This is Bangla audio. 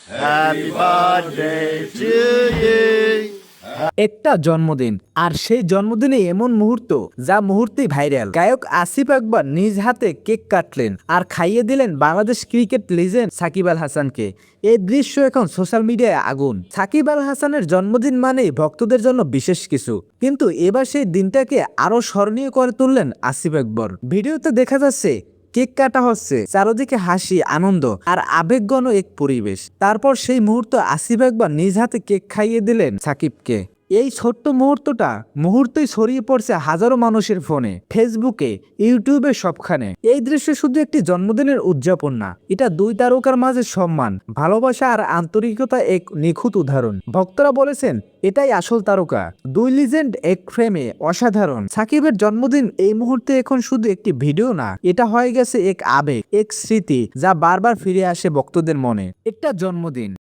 Happy birthday to you. একটা জন্মদিন, আর সেই জন্মদিনে এমন মুহূর্ত যা মুহূর্তেই ভাইরাল। গায়ক আসিফ আকবর নিজ হাতে কেক কাটলেন আর খাইয়ে দিলেন বাংলাদেশ ক্রিকেট লিজেন্ড সাকিব আল হাসানকে। এই দৃশ্য এখন সোশ্যাল মিডিয়ায় আগুন। সাকিব আল হাসানের জন্মদিন মানেই ভক্তদের জন্য বিশেষ কিছু, কিন্তু এবার সেই দিনটাকে আরো স্মরণীয় করে তুললেন আসিফ আকবর। ভিডিওতে দেখা যাচ্ছে কেক কাটা হচ্ছে, চারদিকে হাসি, আনন্দ আর আবেগঘন এক পরিবেশ। তারপর সেই মুহূর্ত আসিফ আকবর নিজ হাতে কেক খাইয়ে দিলেন সাকিবকে। এই ছোট্ট মুহূর্তেই ছড়িয়ে পড়ছে হাজারো মানুষের ফোনে, ফেসবুকে, ইউটিউবে, সবখানে। এই দৃশ্য শুধু একটি জন্মদিনের উদযাপন না, এটা দুই তারকার মাঝে সম্মান, ভালোবাসা আর আন্তরিকতা এক নিখুঁত উদাহরণ। ভক্তরা বলেছেন এটাই আসল তারকা, দুই লিজেন্ড এক ফ্রেমে, অসাধারণ। সাকিবের জন্মদিন এই মুহূর্তে এখন শুধু একটি ভিডিও না, এটা হয়ে গেছে এক আবেগ, এক স্মৃতি যা বারবার ফিরে আসে ভক্তদের মনে। একটা জন্মদিন